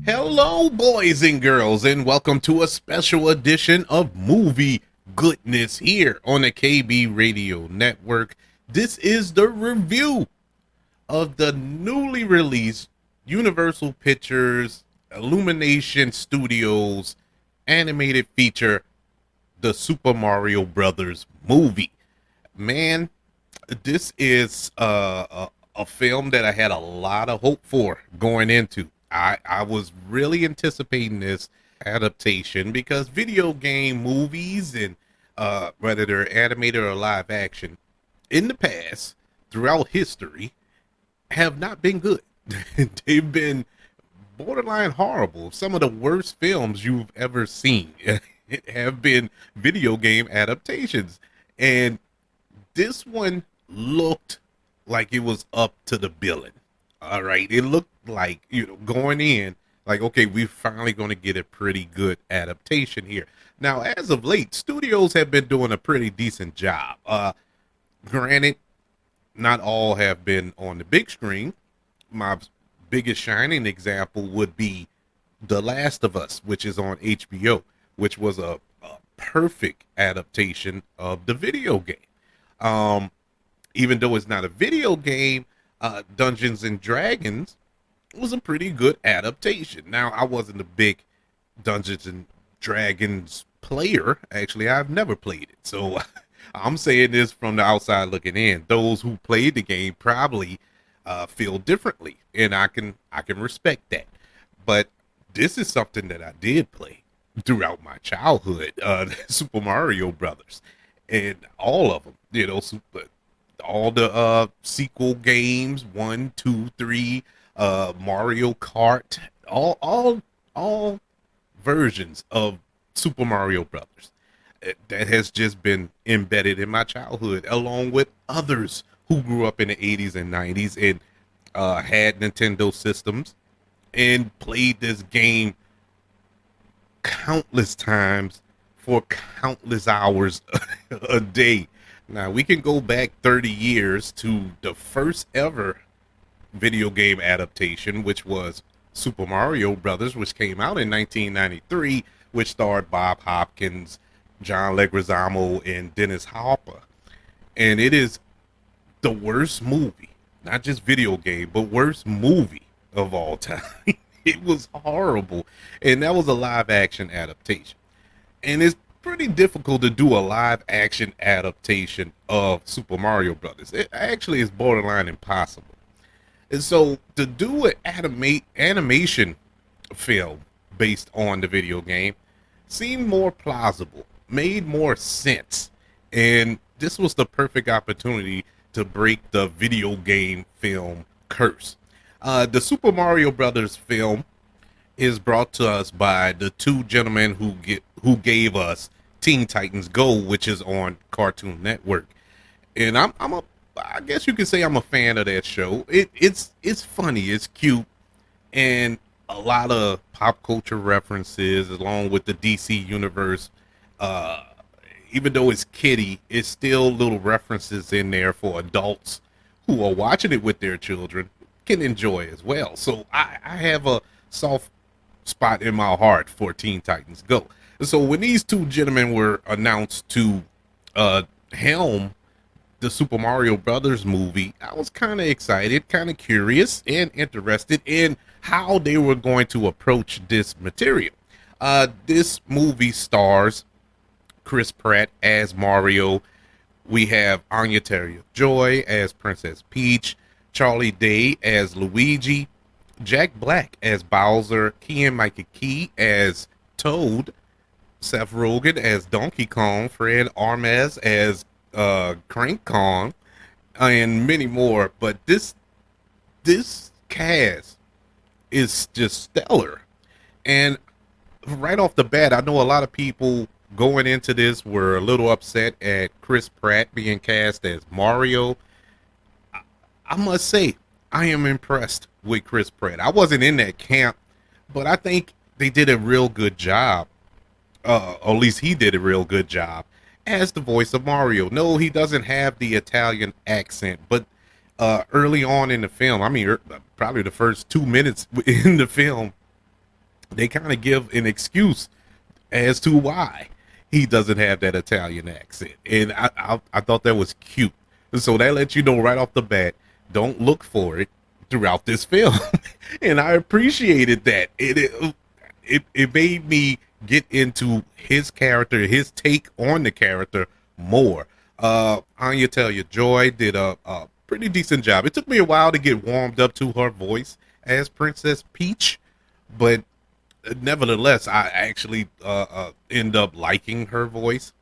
Hello, boys and girls, and welcome to a special edition of Movie Goodness here on the KB Radio Network. This is the review of the newly released Universal Pictures Illumination Studios animated feature, The Super Mario Brothers movie. Man, this is a film that I had a lot of hope for going into. I was really anticipating this adaptation because video game movies and whether they're animated or live action in the past throughout history have not been good. They've been borderline horrible. Some of the worst films you've ever seen have been video game adaptations, and this one looked like it was up to the billing. All right. It looked like, going in, like, okay, we're finally going to get a pretty good adaptation here. Now, as of late, studios have been doing a pretty decent job. Granted, not all have been on the big screen. My biggest shining example would be The Last of Us, which is on HBO, which was a perfect adaptation of the video game. Even though it's not a video game, Dungeons and Dragons was a pretty good adaptation. Now, I wasn't a big Dungeons and Dragons player. Actually, I've never played it. So I'm saying this from the outside looking in. Those who played the game probably feel differently, and I can respect that. But this is something that I did play throughout my childhood, Super Mario Brothers, and all of them, all the sequel games, 1, 2, 3, Mario Kart, all versions of Super Mario Brothers. That has just been embedded in my childhood, along with others who grew up in the 80s and 90s and had Nintendo systems and played this game countless times for countless hours a day. Now, we can go back 30 years to the first ever video game adaptation, which was Super Mario Brothers, which came out in 1993, which starred Bob Hopkins, John Leguizamo, and Dennis Hopper. And it is the worst movie, not just video game, but worst movie of all time. It was horrible. And that was a live action adaptation. And it's pretty difficult to do a live action adaptation of Super Mario Brothers. It actually is borderline impossible. And so to do an animation film based on the video game seemed more plausible, made more sense. And this was the perfect opportunity to break the video game film curse. The Super Mario Brothers film is brought to us by the two gentlemen who gave us Teen Titans Go, which is on Cartoon Network. And I guess you could say I'm a fan of that show. It's funny, it's cute, and a lot of pop culture references along with the DC universe. Even though it's kiddie, it's still little references in there for adults who are watching it with their children can enjoy as well. So I have a soft spot in my heart for Teen Titans Go. So when these two gentlemen were announced to helm the Super Mario Brothers movie, I was kind of excited, kind of curious, and interested in how they were going to approach this material. This movie stars Chris Pratt as Mario. We have Anya Taylor-Joy as Princess Peach, Charlie Day as Luigi, Jack Black as Bowser, Keegan-Michael Key as Toad, Seth Rogen as Donkey Kong, Fred Armisen as Crank Kong, and many more. But this cast is just stellar. And right off the bat, I know a lot of people going into this were a little upset at Chris Pratt being cast as Mario. I must say, I am impressed with Chris Pratt. I wasn't in that camp, but I think they did a real good job. Or at least he did a real good job as the voice of Mario. No, he doesn't have the Italian accent, but early on in the film, I mean, probably the first 2 minutes in the film, they kind of give an excuse as to why he doesn't have that Italian accent, and I thought that was cute. So that lets you know right off the bat, don't look for it throughout this film, and I appreciated that. It made me get into his character, his take on the character more. Anya Taylor Joy did a pretty decent job. It took me a while to get warmed up to her voice as Princess Peach, but nevertheless, I actually end up liking her voice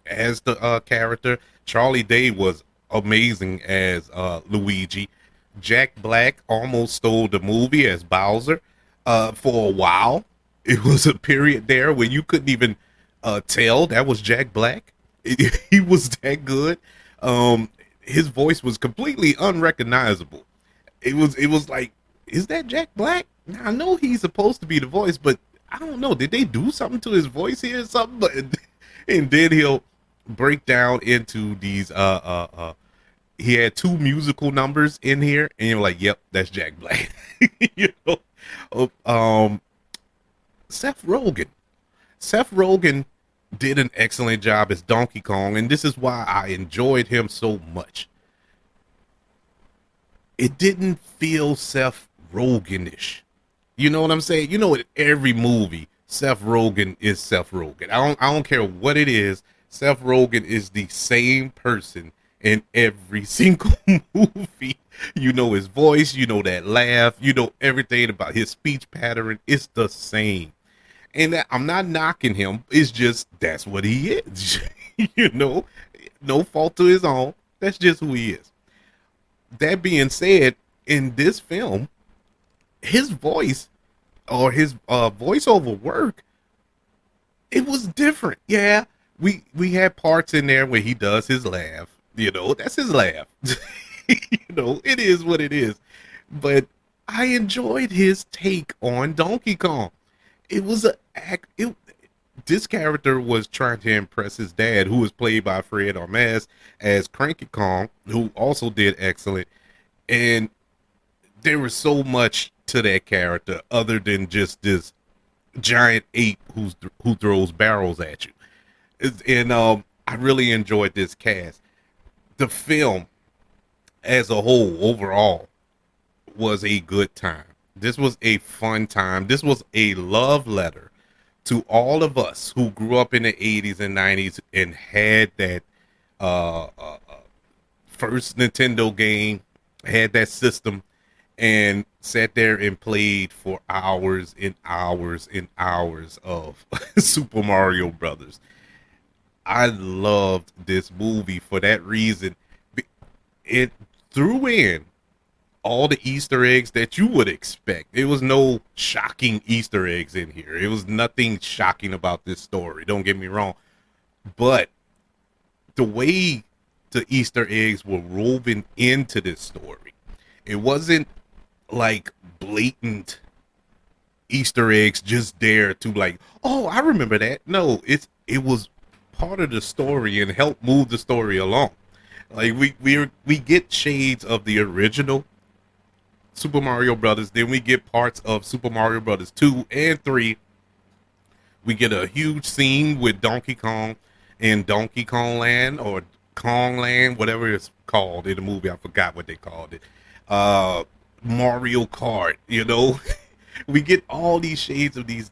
as the character. Charlie Day was amazing as Luigi. Jack Black almost stole the movie as Bowser for a while. It was a period there where you couldn't even tell that was Jack Black. He was that good. His voice was completely unrecognizable. It was like, is that Jack Black? Now, I know he's supposed to be the voice, but I don't know. Did they do something to his voice here or something? But and then he'll break down into these he had two musical numbers in here, and you're like, yep, that's Jack Black. you know. Seth Rogen. Seth Rogen did an excellent job as Donkey Kong, and this is why I enjoyed him so much. It didn't feel Seth Rogen-ish. You know what I'm saying? You know, in every movie, Seth Rogen is Seth Rogen. I don't care what it is. Seth Rogen is the same person in every single movie. You know his voice, you know that laugh, you know everything about his speech pattern. It's the same. And that, I'm not knocking him. It's just that's what he is. you know, no fault to his own. That's just who he is. That being said, in this film, his voice or his voiceover work, it was different. Yeah, we had parts in there where he does his laugh. You know, that's his laugh. you know, it is what it is. But I enjoyed his take on Donkey Kong. It was this character was trying to impress his dad, who was played by Fred Armisen as Cranky Kong, who also did excellent. And there was so much to that character other than just this giant ape who throws barrels at you. And I really enjoyed this cast. The film as a whole, overall, was a good time. This was a fun time. This was a love letter to all of us who grew up in the 80s and 90s and had that first Nintendo game, had that system, and sat there and played for hours and hours and hours of Super Mario Brothers. I loved this movie for that reason. It threw in all the Easter eggs that you would expect. There was no shocking Easter eggs in here. It was nothing shocking about this story. Don't get me wrong. But the way the Easter eggs were woven into this story, it wasn't like blatant Easter eggs just there to like, oh, I remember that. No, it was part of the story and helped move the story along. Like we get shades of the original Super Mario Brothers, then we get parts of Super Mario Brothers 2 and 3. We get a huge scene with Donkey Kong in Donkey Kong Land or Kong Land, whatever it's called in the movie. I forgot what they called it. Mario Kart, you know. We get all these shades of these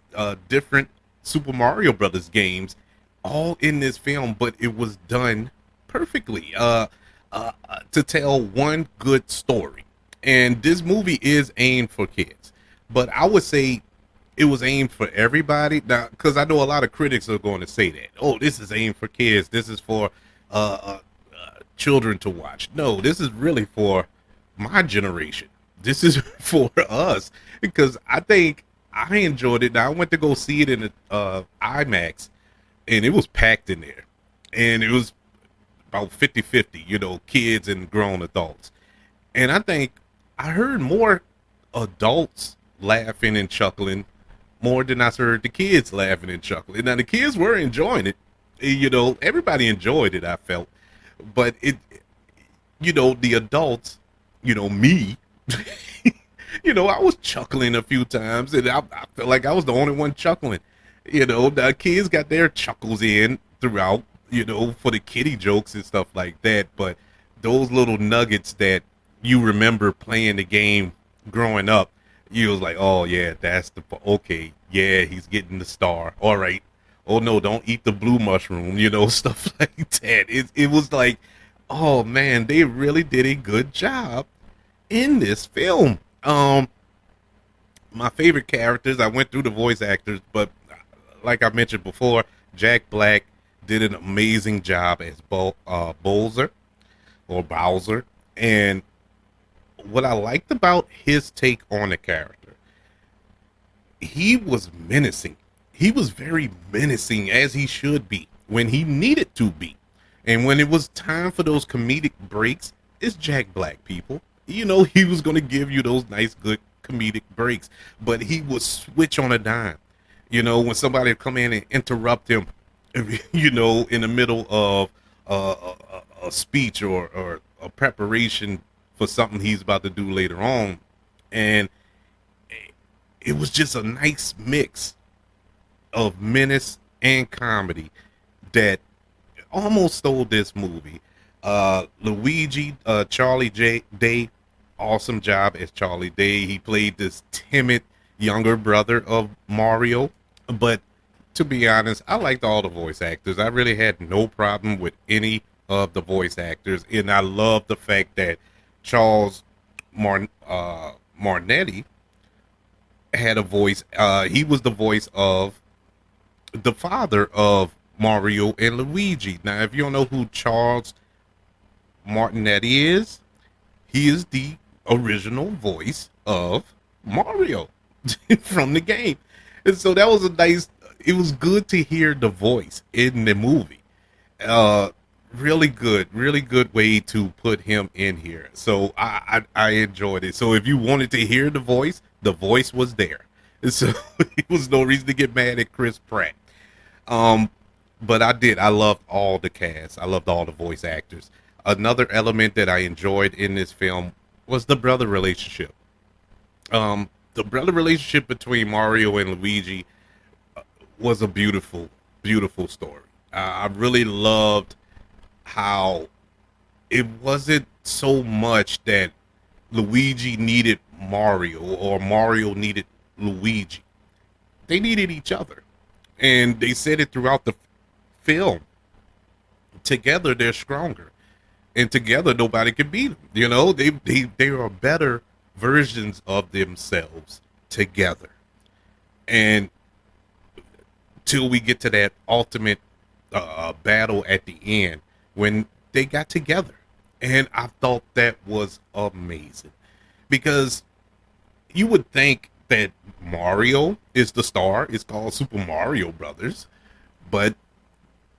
different Super Mario Brothers games all in this film, but it was done perfectly to tell one good story. And this movie is aimed for kids, but I would say it was aimed for everybody. Now, because I know a lot of critics are going to say that, oh, this is aimed for kids. This is for children to watch. No, this is really for my generation. This is for us because I think I enjoyed it. Now, I went to go see it in the IMAX, and it was packed in there, and it was about 50-50, you know, kids and grown adults. And I think I heard more adults laughing and chuckling more than I heard the kids laughing and chuckling. Now the kids were enjoying it, you know, everybody enjoyed it, I felt, but it, you know, the adults, you know, me, I was chuckling a few times, and I felt like I was the only one chuckling. The kids got their chuckles in throughout, for the kiddie jokes and stuff like that. But those little nuggets that you remember playing the game growing up, you was like, oh yeah, okay, yeah, he's getting the star. All right. Oh no, don't eat the blue mushroom, stuff like that. It was like, oh man, they really did a good job in this film. My favorite characters, I went through the voice actors, but like I mentioned before, Jack Black did an amazing job as Bowser. And what I liked about his take on the character, he was menacing. He was very menacing, as he should be when he needed to be. And when it was time for those comedic breaks, it's Jack Black, people. He was going to give you those nice, good comedic breaks, but he would switch on a dime. When somebody would come in and interrupt him, in the middle of a speech or a preparation for something he's about to do later on. And it was just a nice mix of menace and comedy that almost stole this movie. Luigi, Charlie Day, awesome job as Charlie Day. He played this timid younger brother of Mario. But to be honest, I liked all the voice actors. I really had no problem with any of the voice actors. And I love the fact that Charles Marnetti had a voice. He was the voice of the father of Mario and Luigi. Now, if you don't know who Charles Martinetti is, he is the original voice of Mario from the game. And so that was it was good to hear the voice in the movie. Really good way to put him in here. So I enjoyed it. So if you wanted to hear the voice was there. So it was no reason to get mad at Chris Pratt. But I loved all the cast. I loved all the voice actors. Another element that I enjoyed in this film was the brother relationship. The brother relationship between Mario and Luigi was a beautiful, beautiful story. I really loved how it wasn't so much that Luigi needed Mario or Mario needed Luigi. They needed each other. And they said it throughout the film. Together, they're stronger. And together, nobody can beat them. They are better versions of themselves together. And till we get to that ultimate battle at the end when they got together. And I thought that was amazing. Because you would think that Mario is the star. It's called Super Mario Brothers. But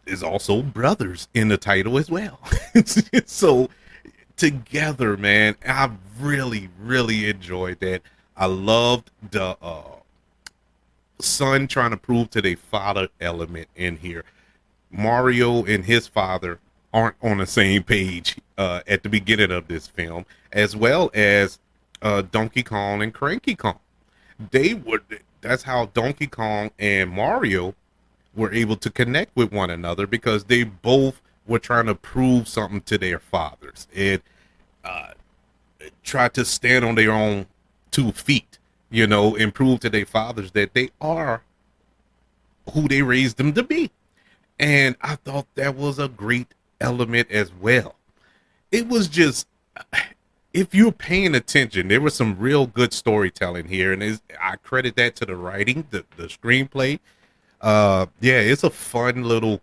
there's also brothers in the title as well. So together, man, I really, really enjoyed that. I loved the son trying to prove to their father element in here. Mario and his father aren't on the same page at the beginning of this film, as well as Donkey Kong and Cranky Kong. That's how Donkey Kong and Mario were able to connect with one another, because they both were trying to prove something to their fathers and try to stand on their own 2 feet, and prove to their fathers that they are who they raised them to be. And I thought that was a great element as well. It was just, if you're paying attention, there was some real good storytelling here, and I credit that to the writing, the screenplay. Yeah, it's a fun little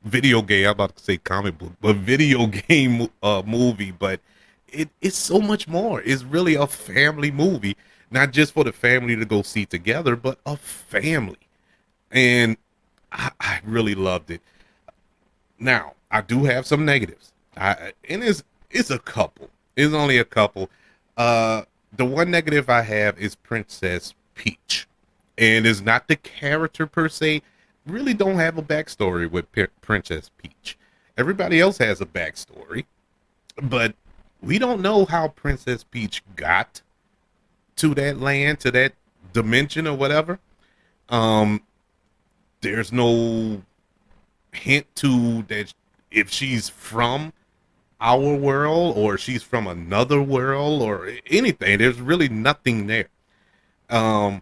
video game. I'm about to say comic book, but video game movie. But it's so much more. It's really a family movie, not just for the family to go see together, but a family. And I really loved it. Now, I do have some negatives. And it's a couple. It's only a couple. The one negative I have is Princess Peach. And it's not the character per se. Really don't have a backstory with Princess Peach. Everybody else has a backstory. But we don't know how Princess Peach got to that land, to that dimension or whatever. Um, there's no hint to that if she's from our world or she's from another world or anything. There's really nothing there. Um,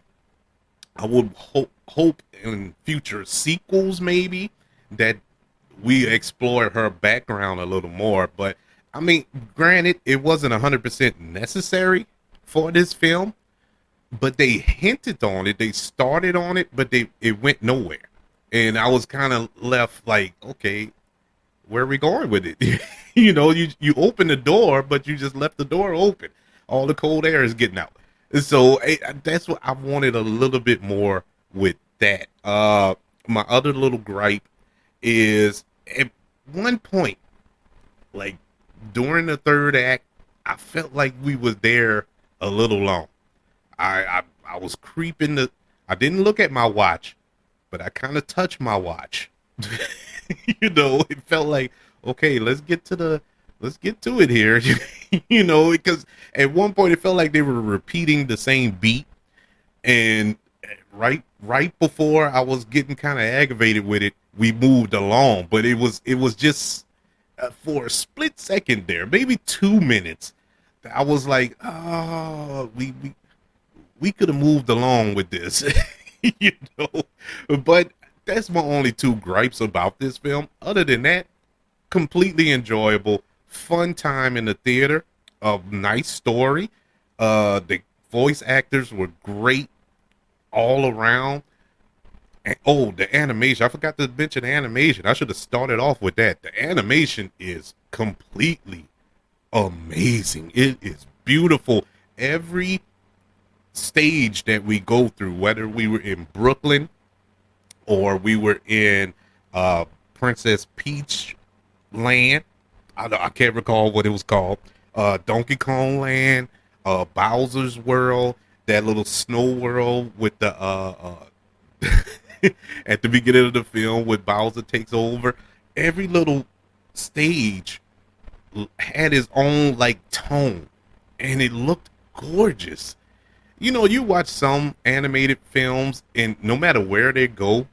I would hope in future sequels maybe that we explore her background a little more. But I mean, granted, it wasn't 100% necessary for this film, but they hinted on it. They started on it, but it went nowhere. And I was kind of left like, okay, where are we going with it? You open the door, but you just left the door open. All the cold air is getting out. So that's what I wanted a little bit more with that. My other little gripe is at one point, like during the third act, I felt like we was there a little long. I was creeping the. I didn't look at my watch, but I kind of touched my watch. It felt like, okay, let's get to it here. Because at one point it felt like they were repeating the same beat, and right before I was getting kind of aggravated with it, we moved along. But it was just for a split second there, maybe 2 minutes. I was like, oh, we could have moved along with this, you know. But that's my only two gripes about this film. Other than that, completely enjoyable, fun time in the theater, a nice story. The voice actors were great all around. And oh, the animation, I forgot to mention animation. I should have started off with that. The animation is completely amazing. It is beautiful. Every stage that we go through, whether we were in Brooklyn or we were in Princess Peach land, I can't recall what it was called, Donkey Kong land, Bowser's world, that little snow world with the at the beginning of the film when Bowser takes over. Every little stage had his own like tone, and it looked gorgeous. You watch some animated films, and no matter where they go,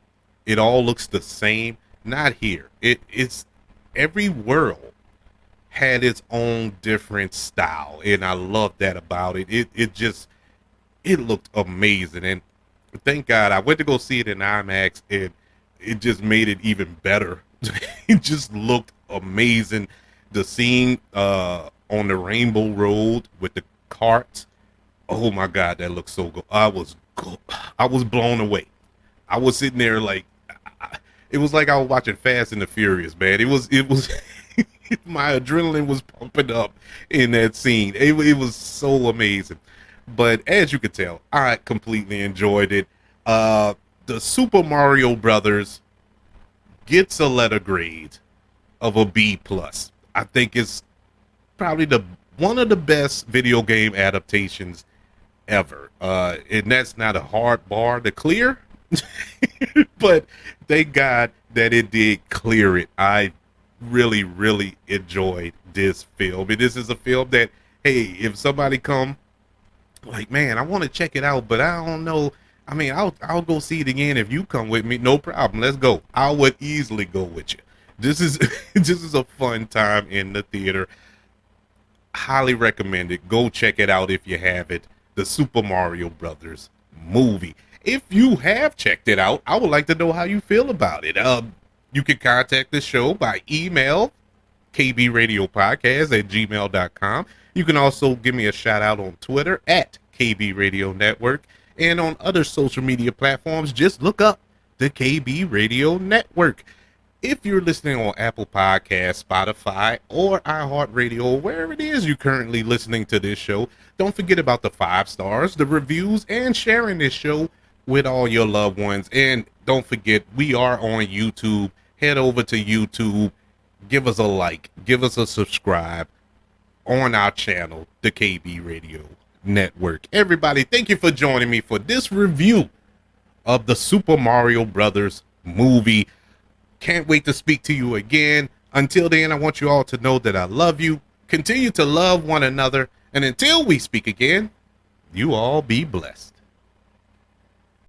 it all looks the same. Not here. It's every world had its own different style, and I love that about it. It looked amazing, and thank God I went to go see it in IMAX, and it just made it even better. It just looked amazing. The scene on the Rainbow Road with the carts. Oh my God, that looks so good. I was blown away. I was sitting there like, it was like I was watching Fast and the Furious, man. It was my adrenaline was pumping up in that scene. It was so amazing. But as you could tell, I completely enjoyed it. The Super Mario Brothers gets a letter grade of a B+. I think it's probably one of the best video game adaptations ever. And that's not a hard bar to clear, but thank God that it did clear it. I really, really enjoyed this film. And this is a film that, hey, if somebody come like, man, I want to check it out, but I don't know. I mean, I'll go see it again if you come with me. No problem. Let's go. I would easily go with you. This is a fun time in the theater. Highly recommend it. Go check it out if you have it. The Super Mario Brothers movie. If you have checked it out, I would like to know how you feel about it. You can contact the show by email, kbradiopodcast@gmail.com. You can also give me a shout out on Twitter at KB Radio Network, and on other social media platforms, just look up the KB Radio Network. If you're listening on Apple Podcasts, Spotify, or iHeartRadio, wherever it is you're currently listening to this show, don't forget about the 5 stars, the reviews, and sharing this show with all your loved ones. And don't forget, we are on YouTube. Head over to YouTube, give us a like, give us a subscribe on our channel, the KB Radio Network. Everybody, thank you for joining me for this review of the Super Mario Brothers movie. Can't wait to speak to you again. Until then, I want you all to know that I love you. Continue to love one another. And until we speak again, You all be blessed.